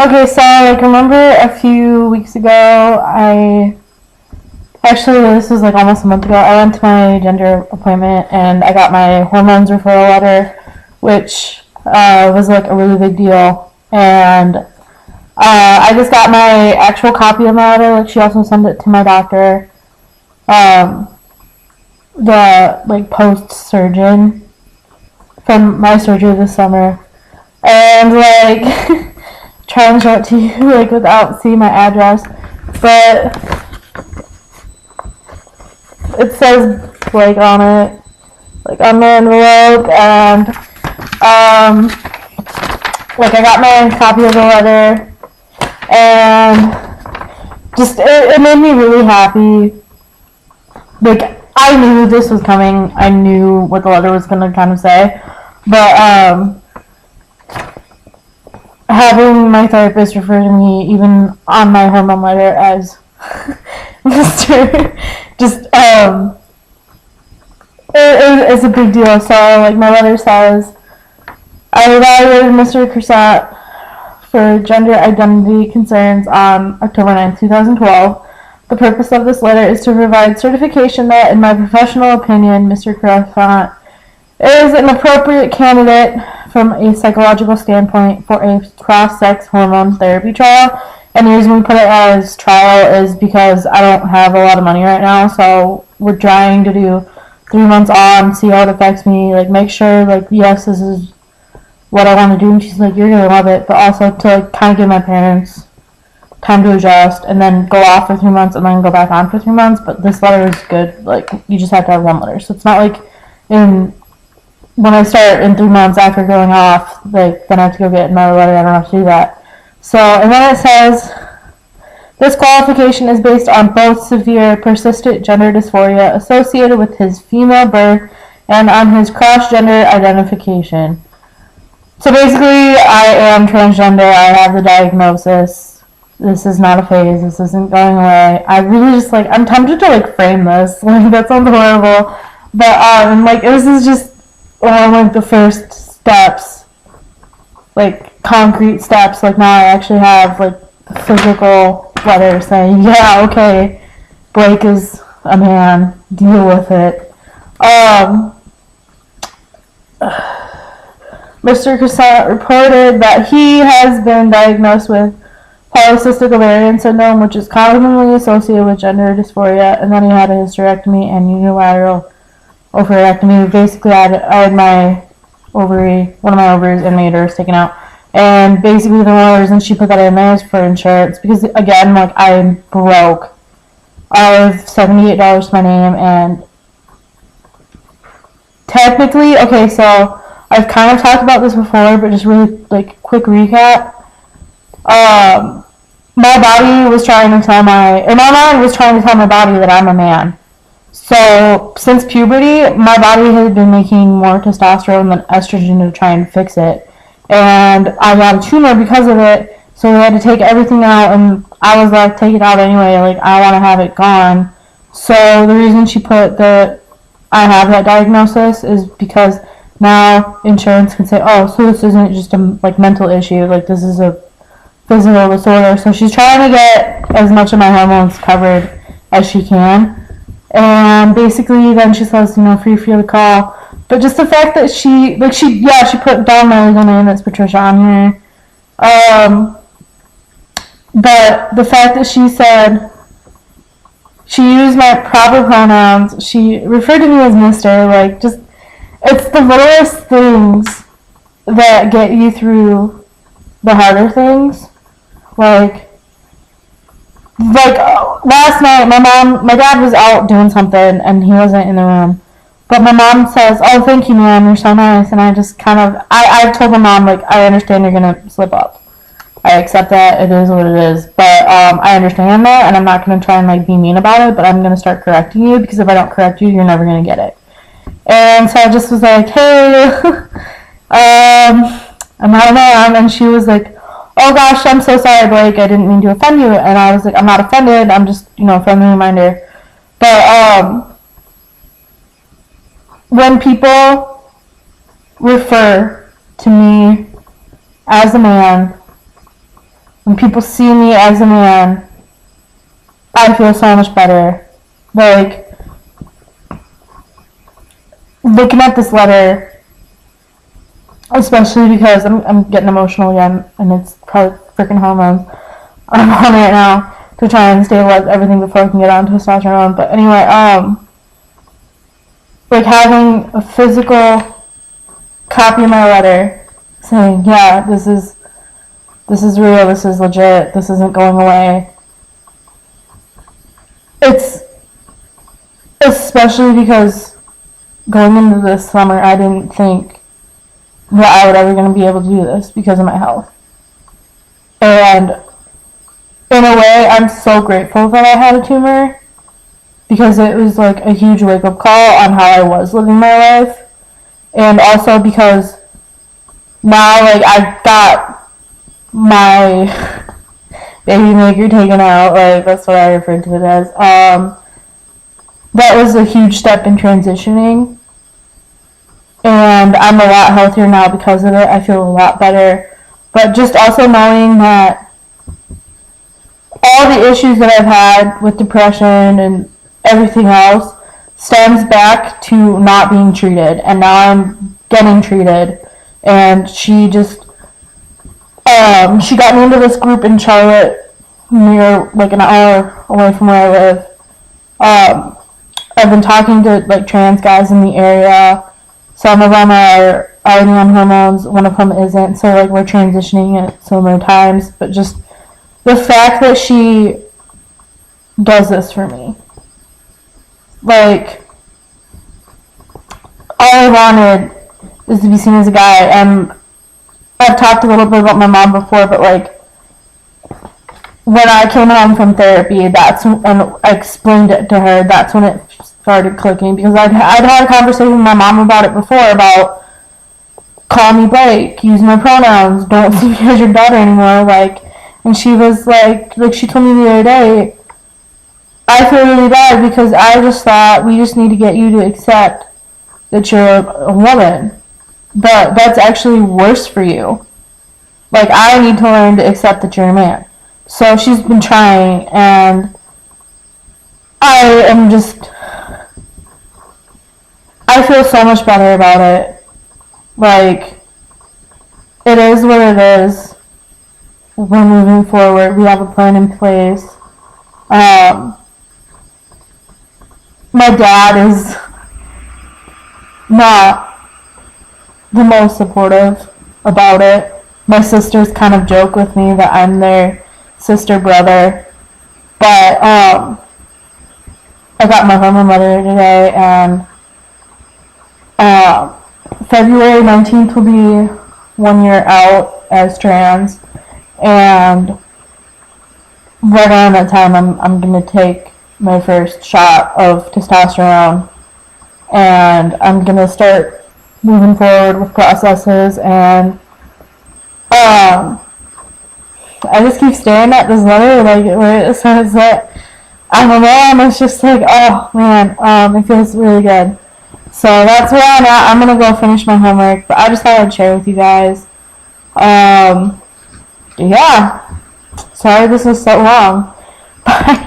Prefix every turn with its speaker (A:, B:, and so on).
A: Okay, so like remember a few weeks ago, this was like almost a month ago. I went to my gender appointment and I got my hormones referral letter, which was like a really big deal. And I just got my actual copy of my letter. Like she also sent it to my doctor, um, the like post surgeon from my surgery this summer, and like trying to show it to you like without seeing my address, but it says Blake on it, like on the envelope, and like I got my copy of the letter, and just it made me really happy. Like I knew this was coming. I knew what the letter was gonna kind of say, but having my therapist refer to me even on my hormone letter as Mr. just it's a big deal. So like my letter says, I evaluated Mr. Cursat for gender identity concerns on October 9th, 2012. The purpose of this letter is to provide certification that, in my professional opinion, Mr. Cursat is an appropriate candidate from a psychological standpoint for a cross-sex hormone therapy trial. And the reason we put it as trial is because I don't have a lot of money right now, so we're trying to do 3 months on, see how it affects me, like make sure like yes, this is what I want to do. And she's like, you're gonna love it, but also to like kind of give my parents time to adjust and then go off for 3 months and then go back on for 3 months. But this letter is good. Like you just have to have one letter, so it's not like when I start in 3 months after going off, like then I have to go get another letter. I don't have to do that. So, and then it says, this qualification is based on both severe persistent gender dysphoria associated with his female birth and on his cross-gender identification. So basically, I am transgender. I have the diagnosis. This is not a phase. This isn't going away. I really just like, I'm tempted to like frame this. Like that sounds horrible, but like this is just like the first steps, like concrete steps. Like now I actually have like physical letter saying, yeah, okay, Blake is a man, deal with it. Mr. Cassant reported that he has been diagnosed with polycystic ovarian syndrome, which is commonly associated with gender dysphoria, and then he had a hysterectomy and unilateral ovarectomy. Basically, I had my ovary, one of my ovaries and my uterus taken out. And basically, the only reason she put that in there is for insurance. Because, again, like, I'm broke. I have $78 to my name, and technically, okay, so I've kind of talked about this before, but just really, like, quick recap. My body was trying to tell my mind was trying to tell my body that I'm a man. So, since puberty, my body had been making more testosterone than estrogen to try and fix it. And I got a tumor because of it, so we had to take everything out, and I was like, take it out anyway, like, I want to have it gone. So, the reason she put that I have that diagnosis is because now insurance can say, oh, so this isn't just a, like, mental issue, like, this is a physical disorder. So, she's trying to get as much of my hormones covered as she can. And basically, then she says, free for you to call. But just the fact that she put down my legal name, that's Patricia, on here. But the fact that she said she used my proper pronouns, she referred to me as Mr., like, just, it's the littlest things that get you through the harder things. Like last night, my dad was out doing something, and he wasn't in the room. But my mom says, oh, thank you, ma'am, you're so nice. And I just kind of, I've told my mom, like, I understand you're going to slip up. I accept that, it is what it is. But I understand that, and I'm not going to try and, like, be mean about it, but I'm going to start correcting you, because if I don't correct you, you're never going to get it. And so I just was like, hey, I'm not a man. And she was like, oh gosh, I'm so sorry, Blake, I didn't mean to offend you. And I was like, I'm not offended, I'm just, a friendly reminder. But, when people refer to me as a man, when people see me as a man, I feel so much better. Like, looking at this letter, especially because I'm getting emotional again, and it's probably freaking hormones I'm on right now to try and stabilize everything before I can get on testosterone. But anyway, like having a physical copy of my letter saying, yeah, this is real, this is legit, this isn't going away. It's especially because going into this summer, I didn't think that I would ever going to be able to do this because of my health. And in a way, I'm so grateful that I had a tumor because it was like a huge wake-up call on how I was living my life. And also because now, like, I got my baby maker taken out, like, that's what I referred to it as. That was a huge step in transitioning. And I'm a lot healthier now because of it. I feel a lot better. But just also knowing that all the issues that I've had with depression and everything else stems back to not being treated. And now I'm getting treated. And she just, she got me into this group in Charlotte, near, like, an hour away from where I live. I've been talking to, like, trans guys in the area. Some of them are already on hormones, one of them isn't, so, like, we're transitioning at similar times. But just the fact that she does this for me, like, all I wanted is to be seen as a guy. And I've talked a little bit about my mom before, but, like, when I came home from therapy, that's when I explained it to her. That's when it started clicking, because I'd had a conversation with my mom about it before, about call me Blake, use my pronouns, don't see me as your daughter anymore, like, and she was like she told me the other day, I feel really bad because I just thought we just need to get you to accept that you're a woman, but that's actually worse for you. Like, I need to learn to accept that you're a man. So she's been trying, and I feel so much better about it. Like, it is what it is. We're moving forward. We have a plan in place. My dad is not the most supportive about it. My sisters kind of joke with me that I'm their sister brother, but I got my hormone letter today, and February 19th will be 1 year out as trans, and right around that time I'm gonna take my first shot of testosterone, and I'm gonna start moving forward with processes. And I just keep staring at this letter, like, where it says that I'm a mom. It's just like, oh man, it feels really good. So that's where I'm at. I'm gonna go finish my homework, but I just thought I'd share with you guys. Yeah. Sorry this was so long. Bye.